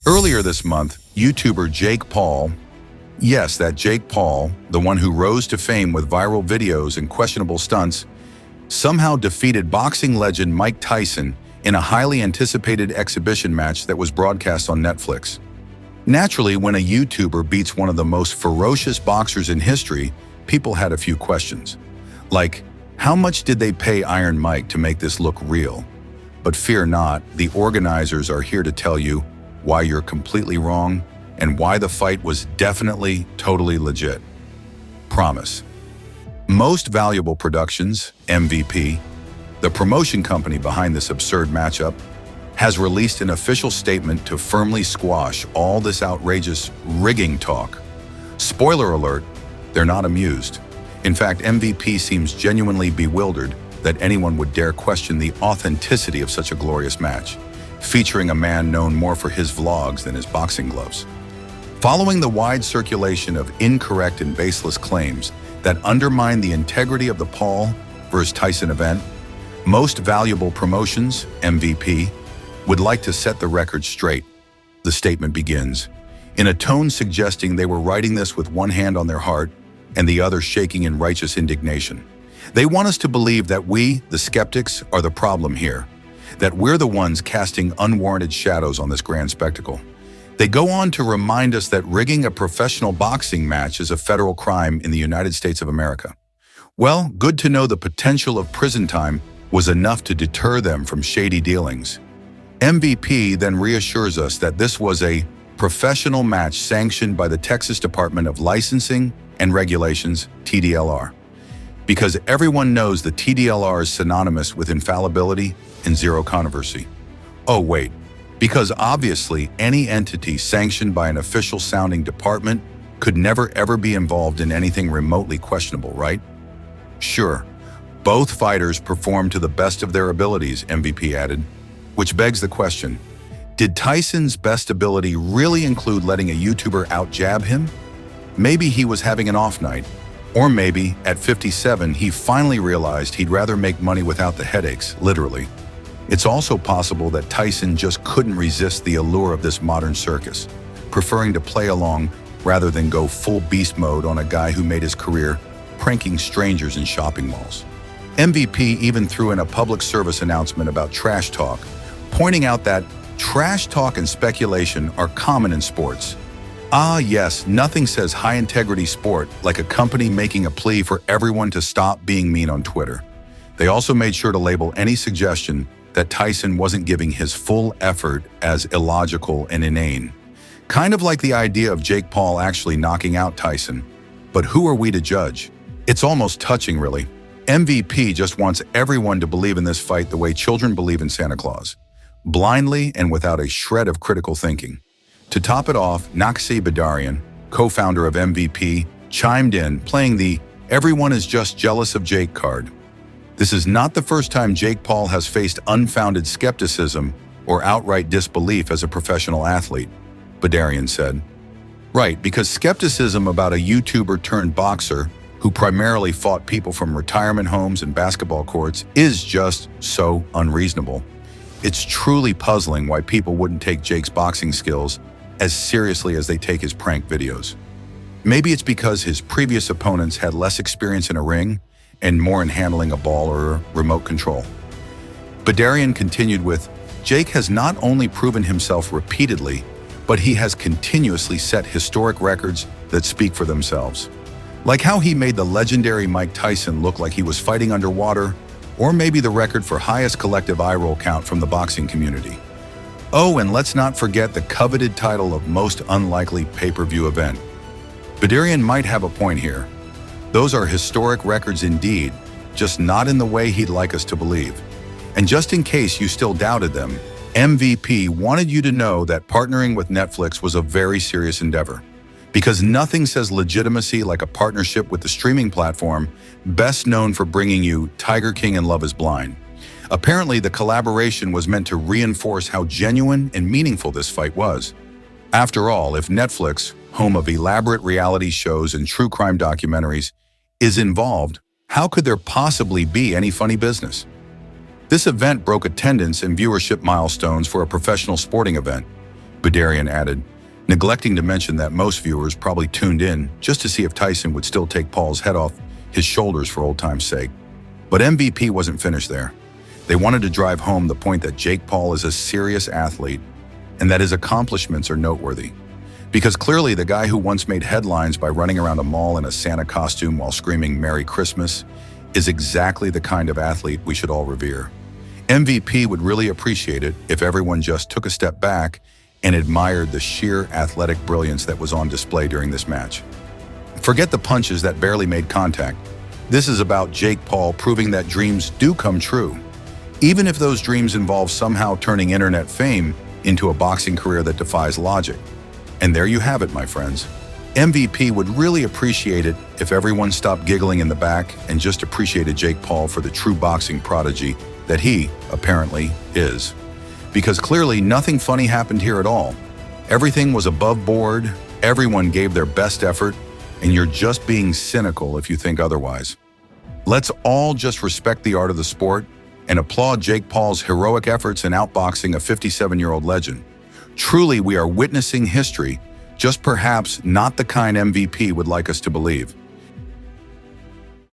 Earlier this month, YouTuber Jake Paul, yes, that Jake Paul, the one who rose to fame with viral videos and questionable stunts, somehow defeated boxing legend Mike Tyson in a highly anticipated exhibition match that was broadcast on Netflix. Naturally, when a YouTuber beats one of the most ferocious boxers in history, people had a few questions. Like, how much did they pay Iron Mike to make this look real? But fear not, the organizers are here to tell you why you're completely wrong and why the fight was definitely totally legit. Promise. Most Valuable Productions, MVP, the promotion company behind this absurd matchup, has released an official statement to firmly squash all this outrageous rigging talk. Spoiler alert, they're not amused. In fact, MVP seems genuinely bewildered that anyone would dare question the authenticity of such a glorious match, featuring a man known more for his vlogs than his boxing gloves. Following the wide circulation of incorrect and baseless claims that undermine the integrity of the Paul vs. Tyson event, Most Valuable Promotions, MVP, would like to set the record straight. The statement begins, in a tone suggesting they were writing this with one hand on their heart and the other shaking in righteous indignation. They want us to believe that we, the skeptics, are the problem here, that we're the ones casting unwarranted shadows on this grand spectacle. They go on to remind us that rigging a professional boxing match is a federal crime in the United States of America. Well, good to know the potential of prison time was enough to deter them from shady dealings. MVP then reassures us that this was a professional match sanctioned by the Texas Department of Licensing and Regulations, TDLR, because everyone knows the TDLR is synonymous with infallibility and zero controversy. Oh wait, because obviously any entity sanctioned by an official-sounding department could never ever be involved in anything remotely questionable, right? Sure, both fighters performed to the best of their abilities, MVP added, which begs the question, did Tyson's best ability really include letting a YouTuber out-jab him? Maybe he was having an off night, or maybe, at 57, he finally realized he'd rather make money without the headaches, literally. It's also possible that Tyson just couldn't resist the allure of this modern circus, preferring to play along rather than go full beast mode on a guy who made his career pranking strangers in shopping malls. MVP even threw in a public service announcement about trash talk, pointing out that trash talk and speculation are common in sports. Ah yes, nothing says high-integrity sport like a company making a plea for everyone to stop being mean on Twitter. They also made sure to label any suggestion that Tyson wasn't giving his full effort as illogical and inane. Kind of like the idea of Jake Paul actually knocking out Tyson. But who are we to judge? It's almost touching, really. MVP just wants everyone to believe in this fight the way children believe in Santa Claus, blindly and without a shred of critical thinking. To top it off, Naxi Badarian, co-founder of MVP, chimed in, playing the "everyone is just jealous of Jake" card. This is not the first time Jake Paul has faced unfounded skepticism or outright disbelief as a professional athlete, Badarian said. Right, because skepticism about a YouTuber turned boxer who primarily fought people from retirement homes and basketball courts is just so unreasonable. It's truly puzzling why people wouldn't take Jake's boxing skills as seriously as they take his prank videos. Maybe it's because his previous opponents had less experience in a ring and more in handling a ball or remote control. Badarian continued with, Jake has not only proven himself repeatedly, but he has continuously set historic records that speak for themselves. Like how he made the legendary Mike Tyson look like he was fighting underwater, or maybe the record for highest collective eye roll count from the boxing community. Oh, and let's not forget the coveted title of most unlikely pay-per-view event. Badarian might have a point here. Those are historic records indeed, just not in the way he'd like us to believe. And just in case you still doubted them, MVP wanted you to know that partnering with Netflix was a very serious endeavor. Because nothing says legitimacy like a partnership with the streaming platform best known for bringing you Tiger King and Love is Blind. Apparently, the collaboration was meant to reinforce how genuine and meaningful this fight was. After all, if Netflix, home of elaborate reality shows and true crime documentaries, is involved, how could there possibly be any funny business? This event broke attendance and viewership milestones for a professional sporting event. Badarian added, neglecting to mention that most viewers probably tuned in just to see if Tyson would still take Paul's head off his shoulders for old time's sake. But MVP wasn't finished there. They wanted to drive home the point that Jake Paul is a serious athlete and that his accomplishments are noteworthy. Because clearly the guy who once made headlines by running around a mall in a Santa costume while screaming Merry Christmas is exactly the kind of athlete we should all revere. MVP would really appreciate it if everyone just took a step back and admired the sheer athletic brilliance that was on display during this match. Forget the punches that barely made contact. This is about Jake Paul proving that dreams do come true, even if those dreams involve somehow turning internet fame into a boxing career that defies logic. And there you have it, my friends. MVP would really appreciate it if everyone stopped giggling in the back and just appreciated Jake Paul for the true boxing prodigy that he, apparently, is. Because clearly nothing funny happened here at all. Everything was above board, everyone gave their best effort, and you're just being cynical if you think otherwise. Let's all just respect the art of the sport and applaud Jake Paul's heroic efforts in outboxing a 57-year-old legend. Truly, we are witnessing history, just perhaps not the kind MVP would like us to believe.